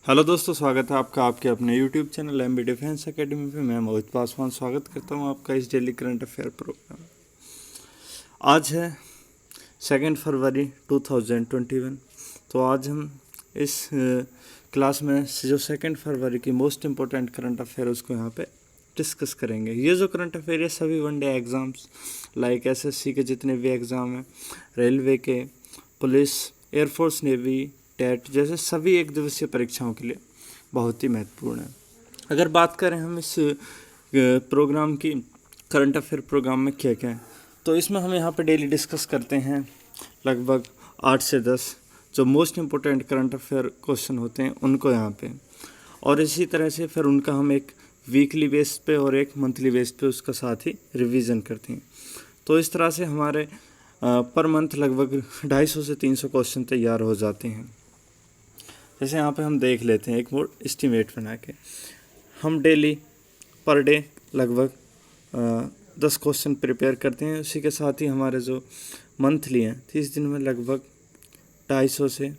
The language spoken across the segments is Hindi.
हेलो दोस्तों, स्वागत है आपका आपके अपने YouTube channel MB defence academy पे। मैं मोहित पासवान स्वागत करता हूं आपका इस डेली करंट अफेयर प्रोग्राम। आज है 2 फरवरी 2021। तो आज हम इस क्लास में जो 2 फरवरी की मोस्ट इम्पोर्टेंट करंट अफेयर उसको यहाँ पे डिस्कस करेंगे। ये जो करंट अफेयर है सभी वनडे एग्ज़ाम्स लाइक एसएससी के जितने भी एग्ज़ाम हैं, रेलवे के, पुलिस, एयरफोर्स, नेवी, टेट जैसे सभी एक दिवसीय परीक्षाओं के लिए बहुत ही महत्वपूर्ण है। अगर बात करें हम इस प्रोग्राम की, करंट अफेयर प्रोग्राम में क्या क्या है, तो इसमें हम यहाँ पे डेली डिस्कस करते हैं लगभग 8 से 10 जो most important current affair question होते हैं उनको यहाँ पे, और इसी तरह से फिर उनका हम एक वीकली बेस पे और एक मंथली बेस पे उसका साथ ही रिवीजन करते हैं। तो इस तरह से हमारे पर मंथ लगभग 250 से 300 क्वेश्चन तैयार हो जाते हैं। जैसे यहाँ पे हम देख लेते हैं एक मोड एस्टीमेट बना के, हम डेली पर डे लगभग 10 क्वेश्चन प्रिपेयर करते हैं। उसी के साथ ही हमारे जो मंथली हैं 30 दिन में लगभग 250 से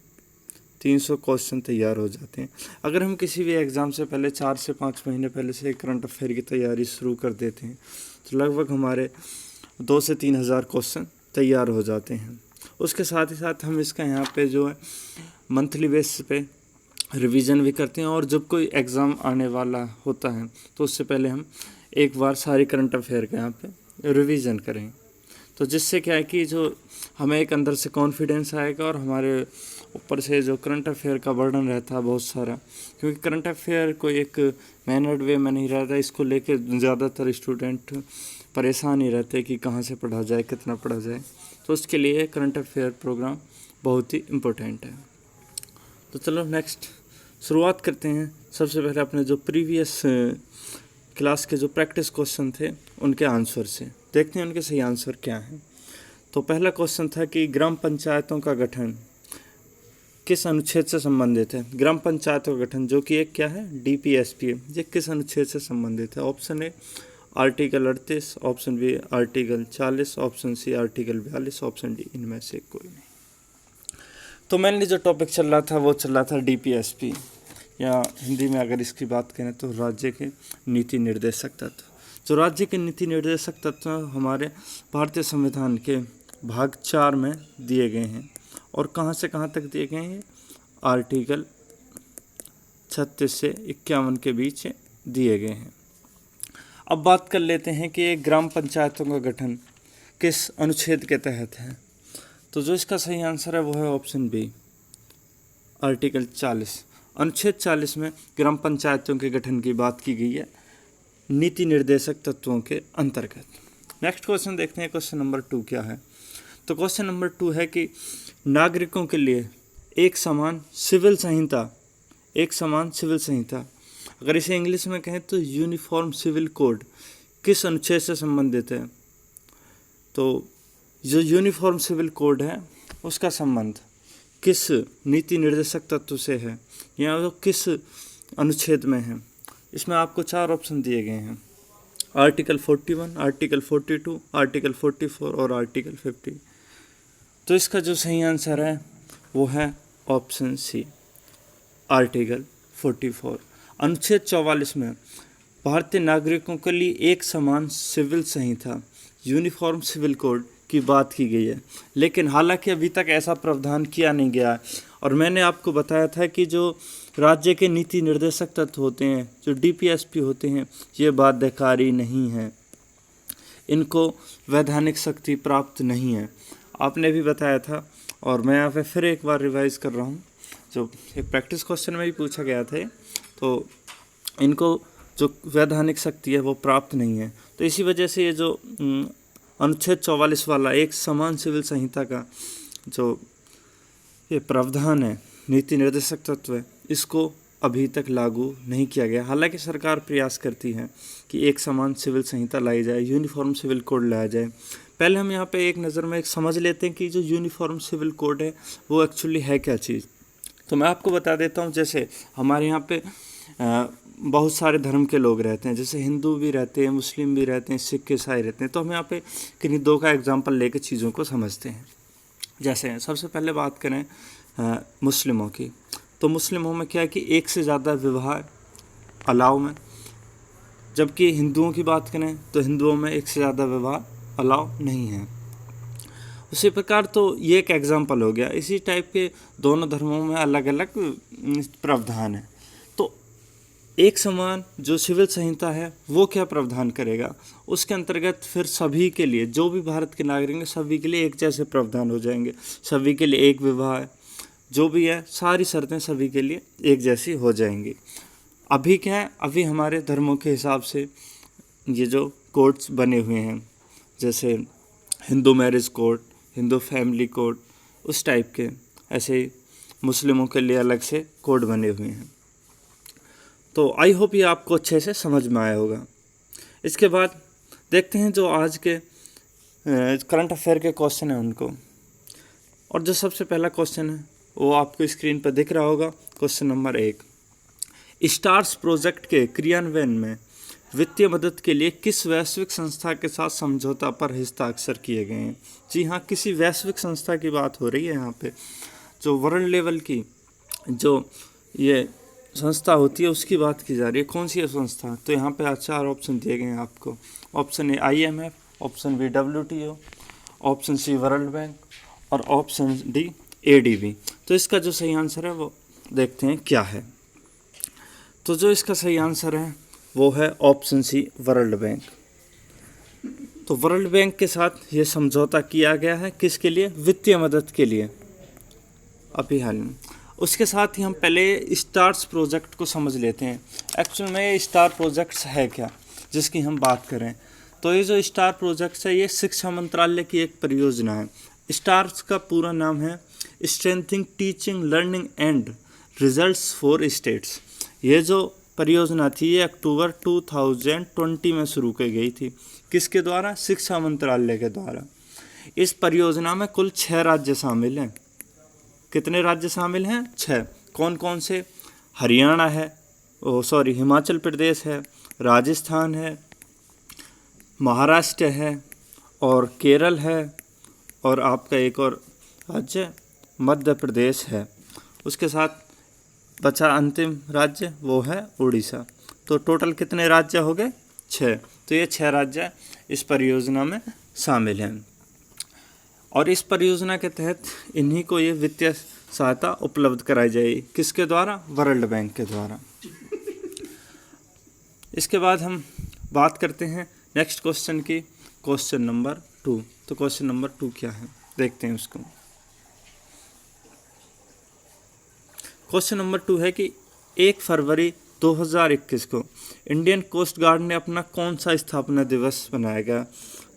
300 क्वेश्चन तैयार हो जाते हैं। अगर हम किसी भी एग्ज़ाम से पहले 4 से 5 महीने पहले से करंट अफेयर की तैयारी शुरू कर देते हैं तो लगभग हमारे 2 से 3 हज़ार क्वेश्चन तैयार हो जाते हैं। उसके साथ ही साथ हम इसका यहाँ पे जो है मंथली बेस पे रिवीजन भी करते हैं, और जब कोई एग्ज़ाम आने वाला होता है तो उससे पहले हम एक बार सारी करंट अफेयर का यहाँ पे रिवीजन करें। तो जिससे क्या है कि जो हमें एक अंदर से कॉन्फिडेंस आएगा और हमारे ऊपर से जो करंट अफेयर का बर्डन रहता है बहुत सारा, क्योंकि करंट अफेयर कोई एक मैनर्ड वे में नहीं रहता। इसको लेके ज़्यादातर स्टूडेंट परेशान ही रहते कि कहाँ से पढ़ा जाए, कितना पढ़ा जाए। तो उसके लिए करंट अफेयर प्रोग्राम बहुत ही इम्पोर्टेंट है। तो चलो नेक्स्ट शुरुआत करते हैं। सबसे पहले अपने जो प्रीवियस क्लास के जो प्रैक्टिस क्वेश्चन थे उनके आंसर से देखते हैं उनके सही आंसर क्या हैं। तो पहला क्वेश्चन था कि ग्राम पंचायतों का गठन किस अनुच्छेद से संबंधित है। ग्राम पंचायतों का गठन जो कि एक क्या है, डीपीएसपी है, ये किस अनुच्छेद से संबंधित है। Option A article 38, option B article 40, option C article 42, option D इनमें से कोई नहीं। तो मेनली जो टॉपिक चल रहा था वो चल रहा था डीपीएसपी, या हिंदी में अगर इसकी बात करें तो राज्य के नीति निर्देशक तत्व। जो राज्य के नीति निर्देशक तत्व हमारे भारतीय संविधान के भाग 4 में दिए गए हैं, और कहाँ से कहाँ तक दिए गए हैं, आर्टिकल 36 से 51 के बीच दिए गए हैं। अब बात कर लेते हैं कि ग्राम पंचायतों का गठन किस अनुच्छेद के तहत है। तो जो इसका सही आंसर है वो है ऑप्शन बी आर्टिकल 40। अनुच्छेद 40 में ग्राम पंचायतों के गठन की बात की गई है नीति निर्देशक तत्वों के अंतर्गत। नेक्स्ट क्वेश्चन देखते हैं, क्वेश्चन नंबर 2 क्या है। तो क्वेश्चन नंबर 2 है कि नागरिकों के लिए एक समान सिविल संहिता, अगर इसे इंग्लिश में कहें तो यूनिफॉर्म सिविल कोड, किस अनुच्छेद से संबंधित है। तो जो यूनिफॉर्म सिविल कोड है उसका संबंध किस नीति निर्देशक तत्व से है, या वो किस अनुच्छेद में है। इसमें आपको 4 ऑप्शन दिए गए हैं, आर्टिकल 41, आर्टिकल 42, आर्टिकल 44 और आर्टिकल 50। तो इसका जो सही आंसर है वो है ऑप्शन सी आर्टिकल 44। अनुच्छेद 44 में भारतीय नागरिकों के लिए एक समान सिविल संहिता, यूनिफॉर्म सिविल कोड की बात की गई है, लेकिन हालांकि अभी तक ऐसा प्रावधान किया नहीं गया है। और मैंने आपको बताया था कि जो राज्य के नीति निर्देशक तत्व होते हैं, जो डीपीएसपी होते हैं, ये बाध्यकारी नहीं है, इनको वैधानिक शक्ति प्राप्त नहीं है। आपने भी बताया था, और मैं यहाँ पे फिर एक बार रिवाइज कर रहा हूँ, जो एक प्रैक्टिस क्वेश्चन में भी पूछा गया था। तो इनको जो वैधानिक शक्ति है वो प्राप्त नहीं है। तो इसी वजह से ये जो अनुच्छेद 44 वाला एक समान सिविल संहिता का जो ये प्रावधान है, नीति निर्देशक तत्व है, इसको अभी तक लागू नहीं किया गया। हालांकि सरकार प्रयास करती है कि एक समान सिविल संहिता लाई जाए, यूनिफॉर्म सिविल कोड लाया जाए। पहले हम यहाँ पे एक नज़र में समझ लेते हैं कि जो यूनिफॉर्म सिविल कोड है वो एक्चुअली है क्या चीज़। तो मैं आपको बता देता हूँ। जैसे हमारे यहाँ पे बहुत सारे धर्म के लोग रहते हैं, जैसे हिंदू भी रहते हैं, मुस्लिम भी रहते हैं, सिख ईसाई रहते हैं। तो हम यहाँ पे किन्हीं 2 का एग्जांपल लेकर चीज़ों को समझते हैं। जैसे सबसे पहले बात करें मुस्लिमों की, तो मुस्लिमों में क्या है कि एक से ज़्यादा विवाह अलाउ में, जबकि हिंदुओं की बात करें तो हिंदुओं में एक से ज़्यादा विवाह अलाउ नहीं है। उसी प्रकार तो ये एक एग्जाम्पल हो गया। इसी टाइप के दोनों धर्मों में अलग अलग प्रावधान है। तो एक समान जो सिविल संहिता है वो क्या प्रावधान करेगा, उसके अंतर्गत फिर सभी के लिए, जो भी भारत के नागरिक हैं सभी के लिए एक जैसे प्रावधान हो जाएंगे, सभी के लिए एक विवाह जो भी है सारी शर्तें सभी के लिए एक जैसी हो जाएंगी। अभी क्या है, अभी हमारे धर्मों के हिसाब से ये जो कोड्स बने हुए हैं, जैसे Hindu marriage code, Hindu family code, उस टाइप के ऐसे ही मुस्लिमों के लिए अलग से कोड बने हुए हैं। तो आई होप ये आपको अच्छे से समझ में आया होगा। इसके बाद देखते हैं जो आज के करंट अफेयर के क्वेश्चन हैं उनको। और जो सबसे पहला क्वेश्चन है वो आपको स्क्रीन पर दिख रहा होगा। क्वेश्चन नंबर 1, स्टार्स प्रोजेक्ट के क्रियान्वयन में वित्तीय मदद के लिए किस वैश्विक संस्था के साथ समझौता पर हस्ताक्षर किए गए हैं? जी हाँ, किसी वैश्विक संस्था की बात हो रही है यहाँ पे, जो वर्ल्ड लेवल की जो ये संस्था होती है उसकी बात की जा रही है। कौन सी है संस्था? तो यहाँ पे 4 ऑप्शन दिए गए हैं आपको। Option A IMF, option B WTO, option C World Bank और ऑप्शन डी ADB। तो इसका जो सही आंसर है वो देखते हैं क्या है। तो जो इसका सही आंसर है वो है ऑप्शन सी वर्ल्ड बैंक। तो वर्ल्ड बैंक के साथ ये समझौता किया गया है, किसके लिए? वित्तीय मदद के लिए अभी हाल में। उसके साथ ही हम पहले स्टार्स प्रोजेक्ट को समझ लेते हैं। एक्चुअल में ये स्टार प्रोजेक्ट्स है क्या जिसकी हम बात करें, तो ये जो स्टार प्रोजेक्ट्स है ये शिक्षा मंत्रालय की एक परियोजना है। स्टार्स का पूरा नाम है strengthening teaching learning and results for states. ये जो परियोजना थी ये अक्टूबर 2020 में शुरू की गई थी। किसके द्वारा? शिक्षा मंत्रालय के द्वारा। इस परियोजना में कुल 6 राज्य शामिल हैं। कितने राज्य शामिल हैं? 6। कौन कौन से? हरियाणा है, हिमाचल प्रदेश है, राजस्थान है, महाराष्ट्र है और केरल है और आपका एक और राज्य मध्य प्रदेश है। उसके साथ बचा अंतिम राज्य वो है उड़ीसा। तो टोटल कितने राज्य हो गए? 6। तो ये 6 राज्य इस परियोजना में शामिल हैं और इस परियोजना के तहत इन्हीं को ये वित्तीय सहायता उपलब्ध कराई जाएगी। किसके द्वारा? वर्ल्ड बैंक के द्वारा। इसके बाद हम बात करते हैं नेक्स्ट क्वेश्चन की, क्वेश्चन नंबर 2। तो क्वेश्चन नंबर 2 क्या है देखते हैं उसको। क्वेश्चन नंबर 2 है कि 1 फरवरी 2021 को इंडियन कोस्ट गार्ड ने अपना कौन सा स्थापना दिवस मनाया गया?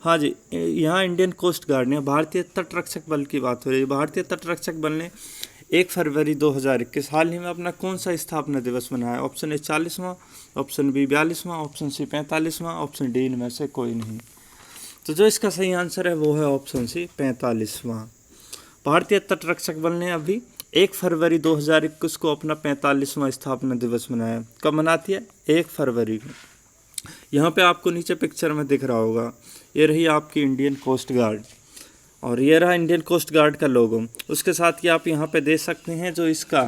हाँ जी, यहाँ इंडियन कोस्ट गार्ड ने, भारतीय तटरक्षक बल की बात हो रही है। भारतीय तटरक्षक बल ने 1 फरवरी 2021 हाल ही में अपना कौन सा स्थापना दिवस मनाया? ऑप्शन ए 40वां, ऑप्शन बी 42वां, ऑप्शन सी 45वां, ऑप्शन डी इनमें से कोई नहीं। तो जो इसका सही आंसर है वो है ऑप्शन सी 45वां। भारतीय तटरक्षक बल ने अभी 1 फरवरी 2021 को अपना 45वां स्थापना दिवस मनाया। कब मनाती है? 1 फरवरी को। यहाँ पे आपको नीचे पिक्चर में दिख रहा होगा, ये रही आपकी इंडियन कोस्ट गार्ड और ये रहा इंडियन कोस्ट गार्ड का लोगो। उसके साथ ही आप यहाँ पे देख सकते हैं जो इसका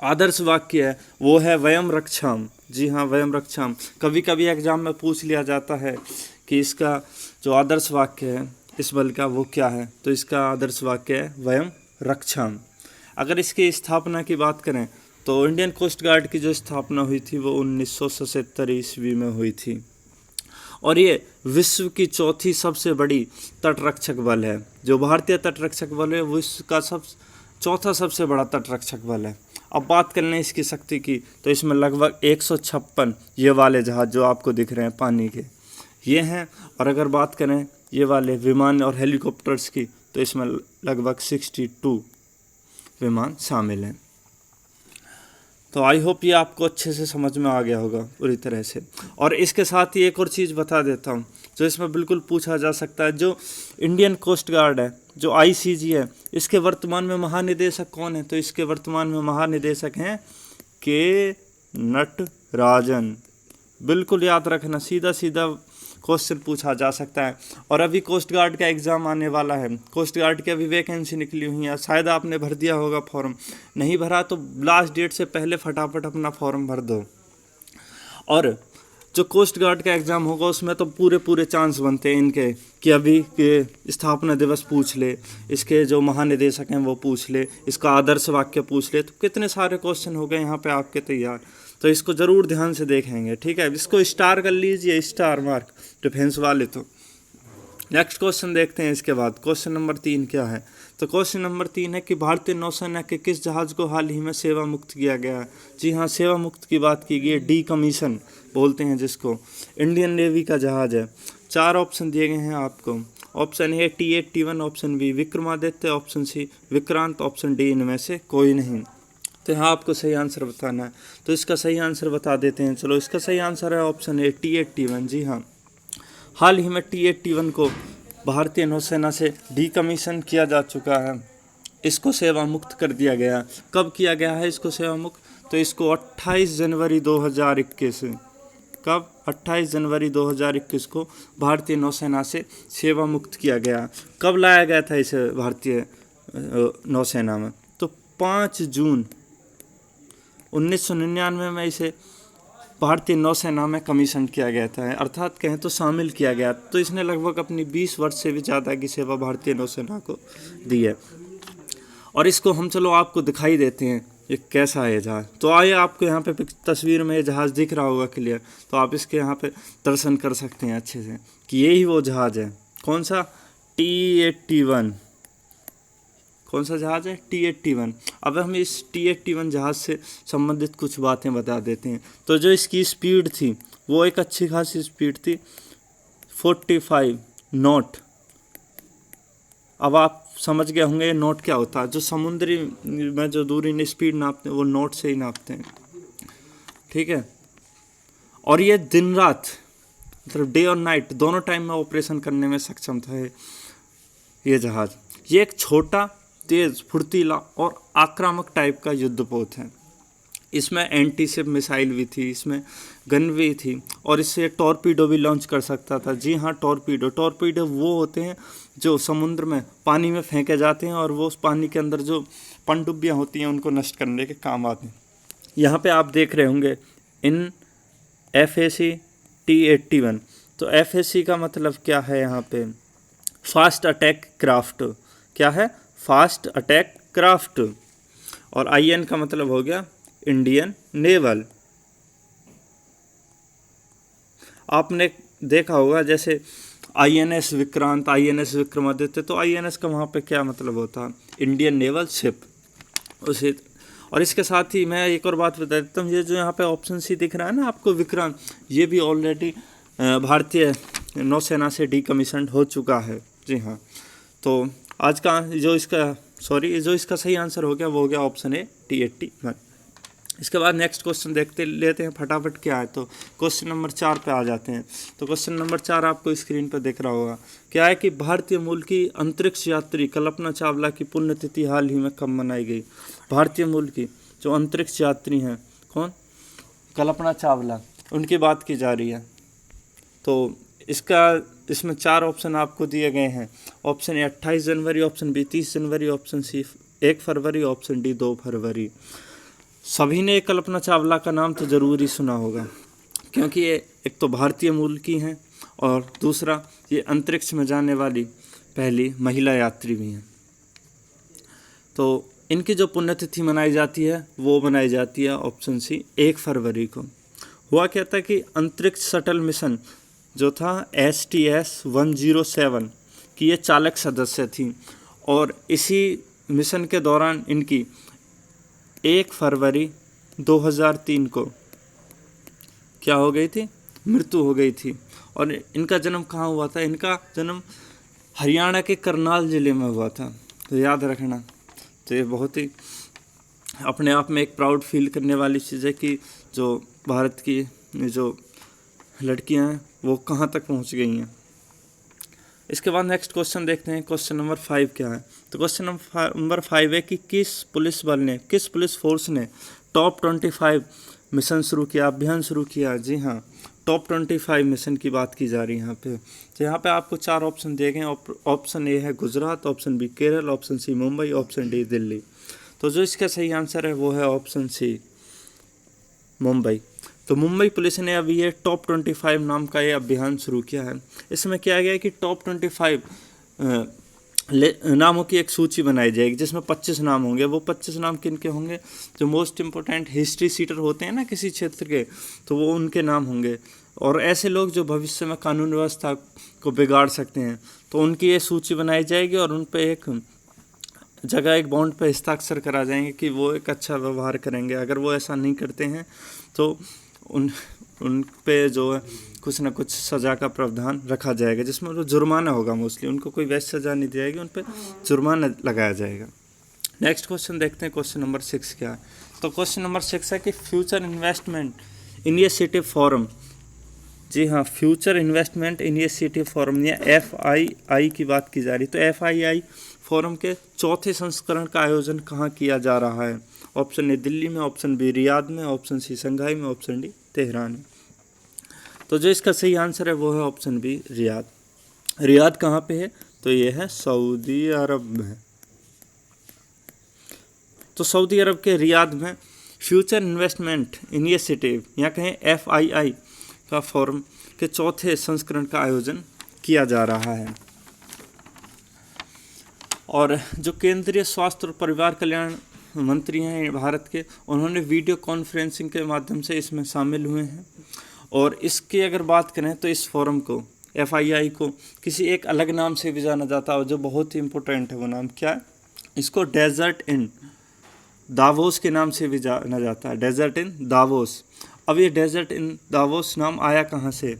आदर्श वाक्य है वो है वयम रक्षाम। जी हाँ, वयम रक्षाम। कभी कभी एग्जाम में पूछ लिया जाता है कि इसका जो आदर्श वाक्य है इस बल का वो क्या है, तो इसका आदर्श वाक्य है वयम रक्षाम। अगर इसकी स्थापना की बात करें तो इंडियन कोस्ट गार्ड की जो स्थापना हुई थी वो 1977 ईस्वी में हुई थी और ये विश्व की चौथी सबसे बड़ी तटरक्षक बल है। जो भारतीय तटरक्षक बल है विश्व का चौथा सबसे बड़ा तटरक्षक बल है। अब बात कर लें इसकी शक्ति की, तो इसमें लगभग 156 ये वाले जहाज जो आपको दिख रहे हैं पानी के ये हैं, और अगर बात करें ये वाले विमान और हेलीकॉप्टर्स की तो इसमें लगभग 62 विमान शामिल हैं। तो आई होप ये आपको अच्छे से समझ में आ गया होगा पूरी तरह से। और इसके साथ ही एक और चीज़ बता देता हूँ जो इसमें बिल्कुल पूछा जा सकता है। जो इंडियन कोस्ट गार्ड है, जो ICG है, इसके वर्तमान में महानिदेशक कौन है? तो इसके वर्तमान में महानिदेशक हैं के नटराजन। बिल्कुल याद रखना, सीधा सीधा क्वेश्चन पूछा जा सकता है। और अभी कोस्ट गार्ड का एग्ज़ाम आने वाला है, कोस्ट गार्ड की अभी वैकेंसी निकली हुई है, शायद आपने भर दिया होगा फॉर्म, नहीं भरा तो लास्ट डेट से पहले फटाफट अपना फॉर्म भर दो। और जो कोस्ट गार्ड का एग्ज़ाम होगा उसमें तो पूरे चांस बनते हैं इनके कि अभी के स्थापना दिवस पूछ ले, इसके जो महानिदेशक हैं वो पूछ ले, इसका आदर्श वाक्य पूछ ले, तो कितने सारे क्वेश्चन हो गए यहाँ पे आपके तैयार। तो इसको ज़रूर ध्यान से देखेंगे, ठीक है। इसको स्टार कर लीजिए, स्टार मार्क डिफेंस वाले। तो नेक्स्ट क्वेश्चन देखते हैं इसके बाद। क्वेश्चन नंबर 3 क्या है? तो क्वेश्चन नंबर 3 है कि भारतीय नौसेना के किस जहाज़ को हाल ही में सेवा मुक्त किया गया है? जी हाँ, सेवा मुक्त की बात की गई है, डी कमीशन बोलते हैं जिसको। इंडियन नेवी का जहाज़ है। 4 ऑप्शन दिए गए हैं आपको। Option A T-81, option B Vikramaditya, option C Vikrant, option D इनमें से कोई नहीं। तो यहाँ आपको सही आंसर बताना है, तो इसका सही आंसर बता देते हैं। चलो, इसका सही आंसर है ऑप्शन ए T-81। जी हाँ, हाल ही में T-81 को भारतीय नौसेना से डीकमीशन किया जा चुका है, इसको सेवा मुक्त कर दिया गया। कब किया गया है इसको सेवा मुक्त? तो इसको 28 जनवरी 2021, कब? 28 जनवरी 2021 को भारतीय नौसेना से सेवा मुक्त किया गया। कब लाया गया था इसे भारतीय नौसेना में? तो 5 जून 1999 में इसे भारतीय नौसेना में कमीशन किया गया था, अर्थात कहें तो शामिल किया गया। तो इसने लगभग अपनी 20 वर्ष से भी ज़्यादा की सेवा भारतीय नौसेना को दी है। और इसको हम चलो आपको दिखाई देते हैं ये कैसा है जहाज़। तो आइए, आपको यहाँ पे तस्वीर में ये जहाज़ दिख रहा होगा क्लियर, तो आप इसके यहाँ पे दर्शन कर सकते हैं अच्छे से कि यही वो जहाज़ है। कौन सा? T-81। कौन सा जहाज़ है? T-81। अब हम इस T-81 जहाज़ से संबंधित कुछ बातें बता देते हैं। तो जो इसकी स्पीड थी वो एक अच्छी खासी स्पीड थी, 45 नॉट। अब आप समझ गए होंगे नॉट क्या होता है। जो समुद्री में जो दूरी स्पीड नापते हैं वो नॉट से ही नापते हैं, ठीक है। और ये दिन रात, मतलब डे और नाइट दोनों टाइम में ऑपरेशन करने में सक्षम था ये जहाज़। ये एक छोटा, तेज, फुर्तीला और आक्रामक टाइप का युद्धपोत है। इसमें एंटी शिप मिसाइल भी थी, इसमें गन भी थी, और इससे टॉर्पीडो भी लॉन्च कर सकता था। जी हाँ, टॉर्पीडो वो होते हैं जो समुद्र में पानी में फेंके जाते हैं और वो उस पानी के अंदर जो पनडुब्बियाँ होती हैं उनको नष्ट करने के काम आते हैं। यहाँ पे आप देख रहे होंगे इन FAC T-81। तो FAC का मतलब क्या है यहाँ पे? Fast attack craft. क्या है? Fast attack craft. और IN का मतलब हो गया इंडियन नेवल। आपने देखा होगा जैसे INS विक्रांत, INS विक्रमादित्य, तो INS का वहाँ पे क्या मतलब होता है? Indian naval ship. उसी और इसके साथ ही मैं एक और बात बता देता हूँ, ये जो यहाँ पे ऑप्शन सी दिख रहा है ना आपको विक्रांत, ये भी ऑलरेडी भारतीय नौसेना से डीकमीशन हो चुका है। जी हाँ, तो आज का जो इसका सही आंसर हो गया वो हो गया ऑप्शन ए T-81। इसके बाद नेक्स्ट क्वेश्चन देखते लेते हैं फटाफट क्या है। तो क्वेश्चन नंबर 4 पे आ जाते हैं। तो क्वेश्चन नंबर 4 आपको स्क्रीन पर दिख रहा होगा। क्या है कि भारतीय मूल की अंतरिक्ष यात्री कल्पना चावला की पुण्यतिथि हाल ही में कब मनाई गई? भारतीय मूल की जो अंतरिक्ष यात्री हैं, कौन? कल्पना चावला, उनकी बात की जा रही है। तो इसमें 4 ऑप्शन आपको दिए गए हैं। ऑप्शन ए 28 जनवरी, ऑप्शन बी 30 जनवरी, ऑप्शन सी 1 फरवरी, ऑप्शन डी 2 फरवरी। सभी ने कल्पना चावला का नाम तो ज़रूर ही सुना होगा, क्योंकि ये एक तो भारतीय मूल की हैं और दूसरा ये अंतरिक्ष में जाने वाली पहली महिला यात्री भी हैं। तो इनकी जो पुण्यतिथि मनाई जाती है वो मनाई जाती है ऑप्शन सी 1 फरवरी को। हुआ क्या था कि अंतरिक्ष शटल मिशन जो था STS-107 की ये चालक सदस्य थी, और इसी मिशन के दौरान इनकी 1 फरवरी 2003 को क्या हो गई थी? मृत्यु हो गई थी। और इनका जन्म कहाँ हुआ था? इनका जन्म हरियाणा के करनाल ज़िले में हुआ था, तो याद रखना। तो ये बहुत ही अपने आप में एक प्राउड फील करने वाली चीज़ है कि जो भारत की जो लड़कियां हैं वो कहाँ तक पहुँच गई हैं। इसके बाद नेक्स्ट क्वेश्चन देखते हैं। क्वेश्चन नंबर 5 क्या है? तो क्वेश्चन नंबर 5 है कि किस पुलिस फोर्स ने टॉप 25 मिशन शुरू किया, अभियान शुरू किया? जी हाँ, टॉप 25 मिशन की बात की जा रही है यहाँ पे। तो यहाँ पे आपको 4 ऑप्शन दिए गए हैं। ऑप्शन ए है Gujarat, option B Kerala, option C Mumbai, option D Delhi. तो जो इसका सही आंसर है वो है ऑप्शन सी मुंबई। तो मुंबई पुलिस ने अभी ये टॉप 25 नाम का ये अभियान शुरू किया है। इसमें क्या गया है कि टॉप 25 नामों की एक सूची बनाई जाएगी जिसमें 25 नाम होंगे। वो 25 नाम किन के होंगे? जो मोस्ट इम्पोर्टेंट हिस्ट्री सीटर होते हैं ना किसी क्षेत्र के, तो वो उनके नाम होंगे। और ऐसे लोग जो भविष्य में कानून व्यवस्था को बिगाड़ सकते हैं, तो उनकी ये सूची बनाई जाएगी और उन पर एक जगह एक बॉन्ड पर हस्ताक्षर करा जाएंगे कि वो एक अच्छा व्यवहार करेंगे। अगर वो ऐसा नहीं करते हैं तो उन पे जो है कुछ ना कुछ सज़ा का प्रावधान रखा जाएगा, जिसमें वो जुर्माना होगा। मोस्टली उनको कोई वैसी सज़ा नहीं दी जाएगी, उन पर जुर्माना लगाया जाएगा। नेक्स्ट क्वेश्चन देखते हैं, क्वेश्चन नंबर 6 क्या है। तो क्वेश्चन नंबर 6 है कि फ्यूचर इन्वेस्टमेंट इनिशिएटिव फोरम। जी हाँ, फ्यूचर इन्वेस्टमेंट इनिशिएटिव फोरम या FII की बात की जा रही। तो FII फोरम के 4थे संस्करण का आयोजन कहाँ किया जा रहा है? ऑप्शन ए दिल्ली में, ऑप्शन बी रियाद में, ऑप्शन सी शंघाई में, ऑप्शन डी तेहरान में। तो जो इसका सही आंसर है वो है ऑप्शन बी रियाद। रियाद कहाँ पे है? तो ये है सऊदी अरब में। तो सऊदी अरब के रियाद में फ्यूचर इन्वेस्टमेंट इनिशिएटिव या कहें FII का फोरम के 4थे संस्करण का आयोजन किया जा रहा है। और जो केंद्रीय स्वास्थ्य और परिवार कल्याण मंत्री हैं भारत के, उन्होंने वीडियो कॉन्फ्रेंसिंग के माध्यम से इसमें शामिल हुए हैं। और इसकी अगर बात करें तो इस फोरम को, FII को, किसी एक अलग नाम से भी जाना जाता है और जो बहुत ही इम्पोर्टेंट है। वो नाम क्या है? इसको डेजर्ट इन दावोस के नाम से भी जाना जाता है, डेजर्ट इन दावोस। अब ये डेजर्ट इन दावोस नाम आया कहाँ से?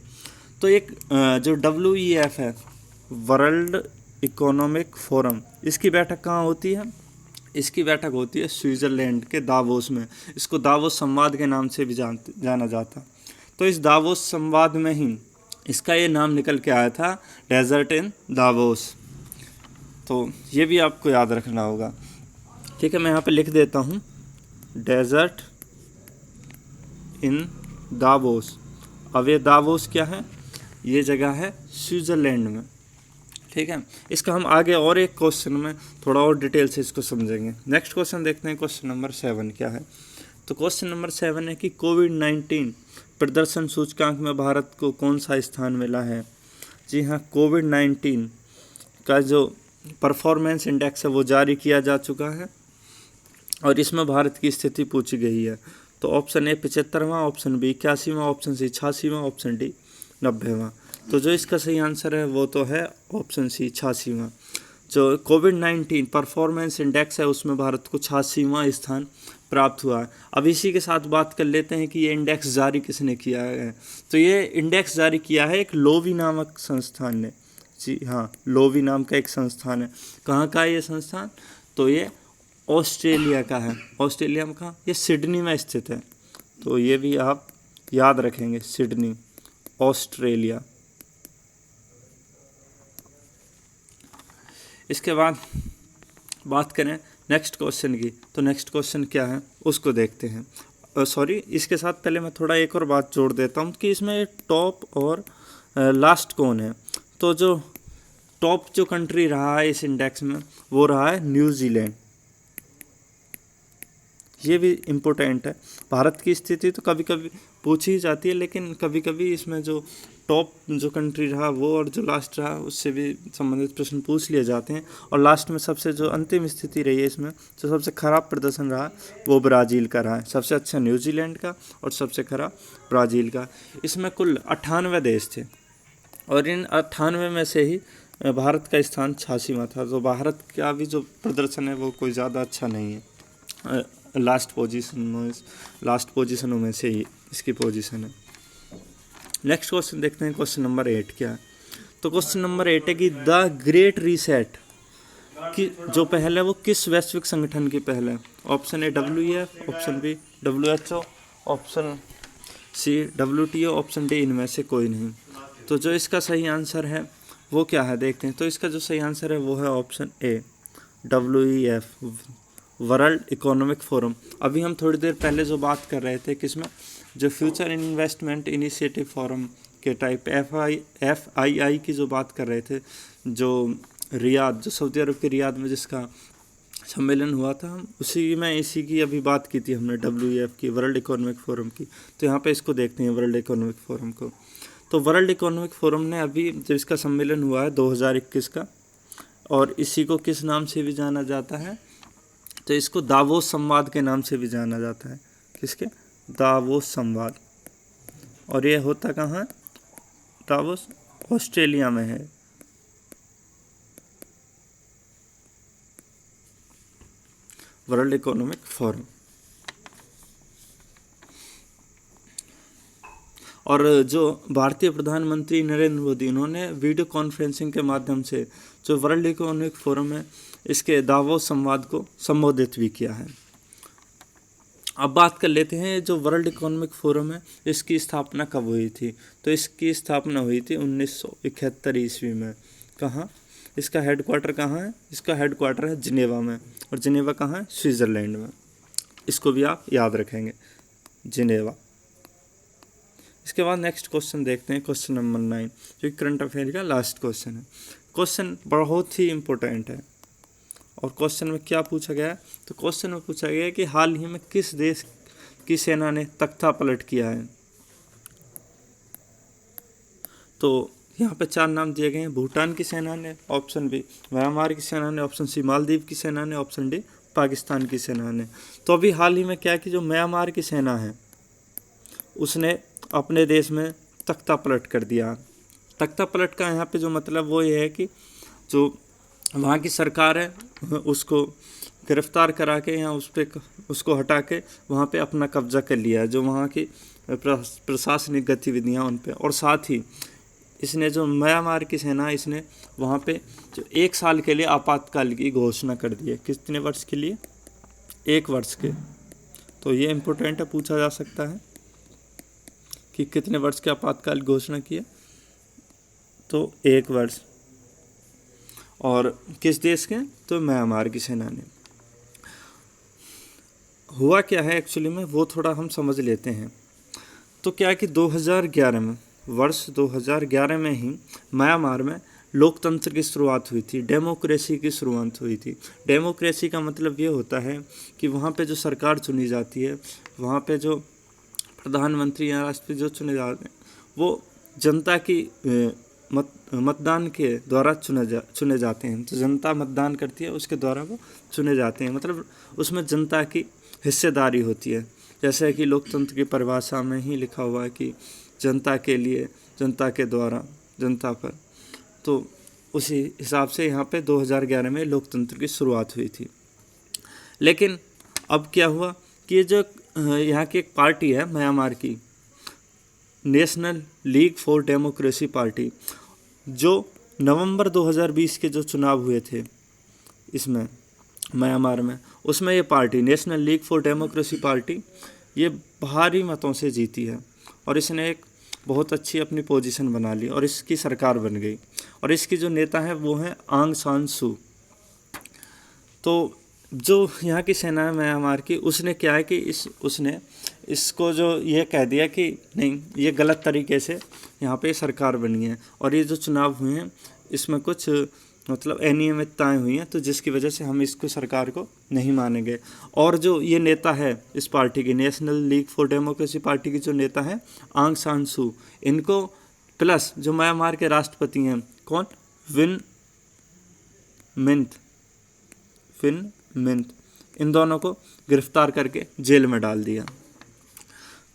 तो एक जो WEF है, वर्ल्ड इकोनॉमिक फोरम, इसकी बैठक कहाँ होती है? इसकी बैठक होती है स्विट्ज़रलैंड के दावोस में। इसको दावोस संवाद के नाम से भी जाना जाता। तो इस दावोस संवाद में ही इसका ये नाम निकल के आया था, डेजर्ट इन दावोस। तो ये भी आपको याद रखना होगा। ठीक है, मैं यहाँ पे लिख देता हूँ, डेजर्ट इन दावोस। अब ये दावोस क्या है? ये जगह है स्विट्ज़रलैंड में। ठीक है, इसका हम आगे और एक क्वेश्चन में थोड़ा और डिटेल से इसको समझेंगे। नेक्स्ट क्वेश्चन देखते हैं, क्वेश्चन नंबर 7 क्या है। तो क्वेश्चन नंबर 7 है कि कोविड-19 प्रदर्शन सूचकांक में भारत को कौन सा स्थान मिला है? जी हाँ, कोविड-19 का जो परफॉर्मेंस इंडेक्स है वो जारी किया जा चुका है और इसमें भारत की स्थिति पूछी गई है। तो ऑप्शन ए 75वां, ऑप्शन बी 81वां, ऑप्शन सी 86वां, ऑप्शन डी 90वां। तो जो इसका सही आंसर है वो तो है ऑप्शन सी 86वां। जो कोविड-19 परफॉर्मेंस इंडेक्स है उसमें भारत को 86वां स्थान प्राप्त हुआ है। अब इसी के साथ बात कर लेते हैं कि ये इंडेक्स जारी किसने किया है। तो ये इंडेक्स जारी किया है एक लोवी नामक संस्थान ने। जी हाँ, लोवी नाम का एक संस्थान है। कहाँ का है ये संस्थान? तो ये ऑस्ट्रेलिया का है। ऑस्ट्रेलिया में कहाँ? ये सिडनी में स्थित है। तो ये भी आप याद रखेंगे, सिडनी, ऑस्ट्रेलिया। इसके बाद बात करें नेक्स्ट क्वेश्चन की। तो नेक्स्ट क्वेश्चन क्या है उसको देखते हैं। सॉरी, इसके साथ पहले मैं थोड़ा एक और बात जोड़ देता हूँ कि इसमें टॉप और लास्ट कौन है। तो जो टॉप जो कंट्री रहा है इस इंडेक्स में वो रहा है न्यूजीलैंड। ये भी इम्पोर्टेंट है। भारत की स्थिति तो कभी कभी पूछी ही जाती है, लेकिन कभी कभी इसमें जो टॉप जो कंट्री रहा वो और जो लास्ट रहा उससे भी संबंधित प्रश्न पूछ लिए जाते हैं। और लास्ट में सबसे जो अंतिम स्थिति रही है इसमें जो सबसे खराब प्रदर्शन रहा वो ब्राज़ील का रहा है। सबसे अच्छा न्यूजीलैंड का और सबसे खराब ब्राज़ील का। इसमें कुल 98 देश थे और इन 98 में से ही भारत का स्थान 86वां था। तो भारत का भी जो प्रदर्शन है वो कोई ज़्यादा अच्छा नहीं है। लास्ट पोजीशनों में से ही इसकी पोजीशन है। नेक्स्ट क्वेश्चन देखते हैं, क्वेश्चन नंबर 8 क्या है। तो क्वेश्चन नंबर 8 है कि द ग्रेट रीसेट की जो पहल है वो किस वैश्विक संगठन की पहल है? Option A WEF, option B WHO, option C WTO, option D इनमें से कोई नहीं। तो जो इसका सही आंसर है वो क्या है देखते हैं। तो इसका जो सही आंसर है वो है option A WEF, world economic forum. अभी हम थोड़ी देर पहले जो बात कर रहे थे किसमें, जो फ्यूचर इन्वेस्टमेंट इनिशिएटिव फोरम के टाइप FII की जो बात कर रहे थे, जो रियाद, जो सऊदी अरब के रियाद में जिसका सम्मेलन हुआ था, हम इसी की अभी बात की थी हमने, WEF की, वर्ल्ड इकोनॉमिक फोरम की। तो यहाँ पे इसको देखते हैं वर्ल्ड इकोनॉमिक फोरम को। तो वर्ल्ड इकोनॉमिक फोरम ने अभी जब इसका सम्मेलन हुआ है 2021 का, और इसी को किस नाम से भी जाना जाता है, तो इसको दावोस संवाद के नाम से भी जाना जाता है। किसके? दावोस संवाद। और ये होता कहाँ है? दावोस ऑस्ट्रेलिया में है। World economic forum. और जो भारतीय प्रधानमंत्री नरेंद्र मोदी, उन्होंने वीडियो कॉन्फ्रेंसिंग के माध्यम से जो वर्ल्ड इकोनॉमिक फोरम है, इसके दावोस संवाद को संबोधित भी किया है। अब बात कर लेते हैं जो वर्ल्ड इकोनॉमिक फोरम है, इसकी स्थापना कब हुई थी। तो इसकी स्थापना हुई थी 1971 ईस्वी में। कहाँ? इसका हेडक्वार्टर कहाँ है? इसका हेडक्वार्टर है जिनेवा में। और जिनेवा कहाँ है? स्विट्ज़रलैंड में। इसको भी आप याद रखेंगे, जिनेवा। इसके बाद नेक्स्ट क्वेश्चन देखते हैं, क्वेश्चन नंबर 9, जो करंट अफेयर का लास्ट क्वेश्चन है। क्वेश्चन बहुत ही इम्पोर्टेंट है। और क्वेश्चन में क्या पूछा गया है? तो क्वेश्चन में पूछा गया है कि हाल ही में किस देश की सेना ने तख्ता पलट किया है। तो यहाँ पे 4 नाम दिए गए हैं। भूटान की सेना ने, ऑप्शन बी म्यांमार की सेना ने, ऑप्शन सी मालदीव की सेना ने, ऑप्शन डी पाकिस्तान की सेना ने। तो अभी हाल ही में क्या कि जो म्यांमार की सेना है उसने अपने देश में तख्ता पलट कर दिया। तख्ता पलट का यहाँ पे जो मतलब वो ये है कि जो वहाँ की सरकार है उसको गिरफ्तार करा के या उसको हटा के वहाँ पे अपना कब्जा कर लिया है, जो वहाँ की प्रशासनिक गतिविधियाँ उन पे। और साथ ही इसने जो म्यांमार की सेना, इसने वहाँ पे जो 1 साल के लिए आपातकाल की घोषणा कर दी है। कितने वर्ष के लिए? 1 वर्ष के। तो ये इम्पोर्टेंट है, पूछा जा सकता है कि कितने वर्ष के आपातकाल की घोषणा की है। तो 1 वर्ष। और किस देश के? तो म्यांमार की सेना ने। हुआ क्या है एक्चुअली में, वो थोड़ा हम समझ लेते हैं। तो क्या है कि 2011 में, वर्ष 2011 में ही म्यांमार में लोकतंत्र की शुरुआत हुई थी, डेमोक्रेसी की शुरुआत हुई थी। डेमोक्रेसी का मतलब ये होता है कि वहाँ पे जो सरकार चुनी जाती है, वहाँ पे जो प्रधानमंत्री या राष्ट्रपति जो चुने जाते हैं, वो जनता की मतदान के द्वारा चुने जाते हैं। तो जनता मतदान करती है, उसके द्वारा वो चुने जाते हैं। मतलब उसमें जनता की हिस्सेदारी होती है। जैसे कि लोकतंत्र की परिभाषा में ही लिखा हुआ है कि जनता के लिए, जनता के द्वारा, जनता पर। तो उसी हिसाब से यहाँ पे 2011 में लोकतंत्र की शुरुआत हुई थी। लेकिन अब क्या हुआ कि जो यहाँ की एक पार्टी है म्यांमार की, national league for democracy party, जो नवंबर 2020 के जो चुनाव हुए थे इसमें म्यांमार में, उसमें ये party national league for democracy party ये भारी मतों से जीती है। और इसने एक बहुत अच्छी अपनी पोजीशन बना ली और इसकी सरकार बन गई। और इसकी जो नेता है वो हैं आंग सान सू। तो जो यहाँ की सेना है म्यांमार की, उसने क्या है कि उसने इसको जो ये कह दिया कि नहीं, ये गलत तरीके से यहाँ पे सरकार बनी है और ये जो चुनाव हुए हैं इसमें कुछ मतलब अनियमितताएँ हुई हैं, तो जिसकी वजह से हम इसको सरकार को नहीं मानेंगे। और जो ये नेता है इस पार्टी की, national league for democracy party की जो नेता है आंग सान सू, इनको प्लस जो म्यांमार के राष्ट्रपति हैं, कौन? विन मिंट, इन दोनों को गिरफ्तार करके जेल में डाल दिया।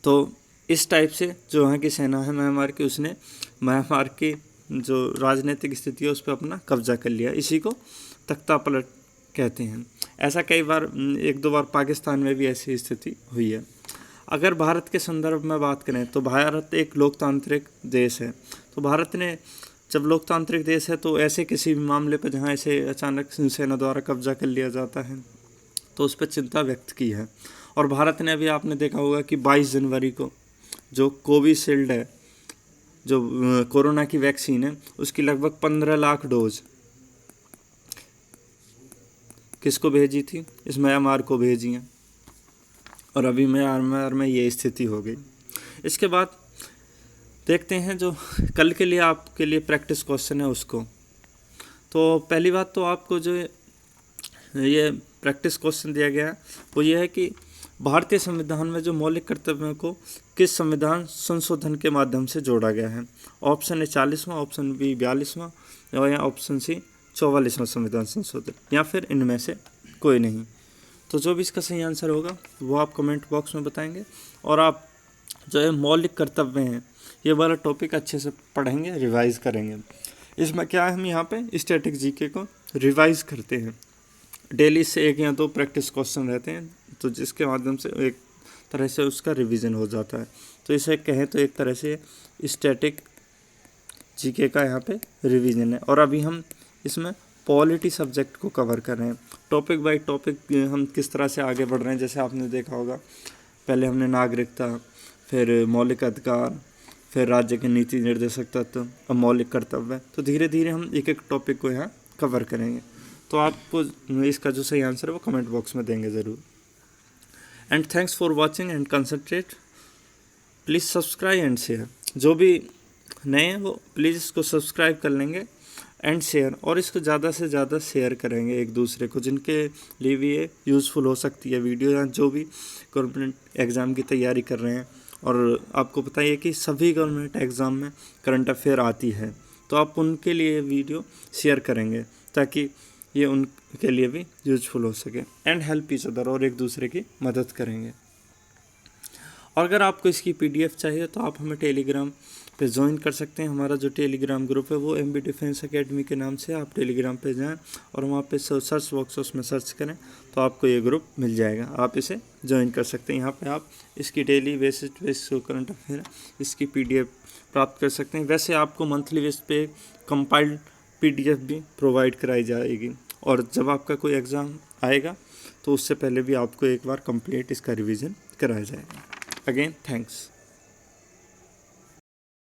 तो इस टाइप से जो वहाँ की सेना है म्यांमार की, उसने म्यांमार की जो राजनीतिक स्थिति है उस पर अपना कब्जा कर लिया। इसी को तख्ता पलट कहते हैं। ऐसा कई बार, 1-2 बार पाकिस्तान में भी ऐसी स्थिति हुई है। अगर भारत के संदर्भ में बात करें तो भारत एक लोकतांत्रिक देश है। तो भारत ने जब लोकतांत्रिक देश है तो ऐसे किसी भी मामले पर जहाँ ऐसे अचानक सेना द्वारा कब्जा कर लिया जाता है तो उस पर चिंता व्यक्त की है। और भारत ने अभी, आपने देखा होगा कि 22 जनवरी को जो कोविशील्ड है, जो कोरोना की वैक्सीन है, उसकी लगभग 15 लाख डोज किसको भेजी थी, इस म्यांमार को भेजी हैं, और अभी म्यांमार में ये स्थिति हो गई। इसके बाद देखते हैं जो कल के लिए आपके लिए प्रैक्टिस क्वेश्चन है उसको। तो पहली बात तो आपको जो ये प्रैक्टिस क्वेश्चन दिया गया है वो ये है कि भारतीय संविधान में जो मौलिक कर्तव्यों को किस संविधान संशोधन के माध्यम से जोड़ा गया है। ऑप्शन ए 40वां, ऑप्शन बी 42वां, और या ऑप्शन सी 44वां संविधान संशोधन, या फिर इनमें से कोई नहीं। तो जो भी इसका सही आंसर होगा वो आप कमेंट बॉक्स में बताएंगे, और आप जो है मौलिक कर्तव्य हैं ये वाला टॉपिक अच्छे से पढ़ेंगे, रिवाइज करेंगे। इसमें क्या है, हम यहाँ पे स्टैटिक जीके को रिवाइज करते हैं। डेली से 1 या 2 प्रैक्टिस क्वेश्चन रहते हैं, तो जिसके माध्यम से एक तरह से उसका रिवीजन हो जाता है। तो इसे कहें तो एक तरह से स्टैटिक जीके का यहाँ पे रिवीजन है। और अभी हम इसमें पॉलिटी सब्जेक्ट को कवर कर रहे हैं, टॉपिक बाय टॉपिक हम किस तरह से आगे बढ़ रहे हैं। जैसे आपने देखा होगा, पहले हमने नागरिकता, फिर मौलिक अधिकार, फिर राज्य के नीति निर्देशक तत्व, अब मौलिक कर्तव्य। तो धीरे धीरे हम एक एक टॉपिक को यहाँ कवर करेंगे। तो आपको इसका जो सही आंसर है वो कमेंट बॉक्स में देंगे ज़रूर। And thanks for watching and concentrate, please subscribe and share. जो भी नए हैं वो प्लीज़ इसको सब्सक्राइब कर लेंगे एंड शेयर, और इसको ज़्यादा से ज़्यादा शेयर करेंगे एक दूसरे को, जिनके लिए भी ये यूज़फुल हो सकती है वीडियो, या जो भी गवर्नमेंट एग्ज़ाम की तैयारी कर रहे हैं। और आपको पता ही है कि सभी गवर्नमेंट एग्ज़ाम में करंट अफेयर आती है, तो आप उनके लिए वीडियो शेयर करेंगे ताकि ये उनके लिए भी यूजफुल हो सके। एंड हेल्प ईच अदर, और एक दूसरे की मदद करेंगे। और अगर आपको इसकी PDF चाहिए तो आप हमें टेलीग्राम पे ज्वाइन कर सकते हैं। हमारा जो टेलीग्राम ग्रुप है वो MB डिफेंस एकेडमी के नाम से, आप टेलीग्राम पे जाएं और वहाँ पे सर्च बॉक्स उसमें सर्च करें तो आपको ये ग्रुप मिल जाएगा, आप इसे ज्वाइन कर सकते हैं। यहाँ पे आप इसकी डेली बेसिस करंट अफेयर इसकी PDF प्राप्त कर सकते हैं। वैसे आपको मंथली बेस पे कंपाइल्ड PDF भी प्रोवाइड कराई जाएगी, और जब आपका कोई एग्ज़ाम आएगा तो उससे पहले भी आपको एक बार कंप्लीट इसका रिवीजन कराया जाएगा। Again thanks.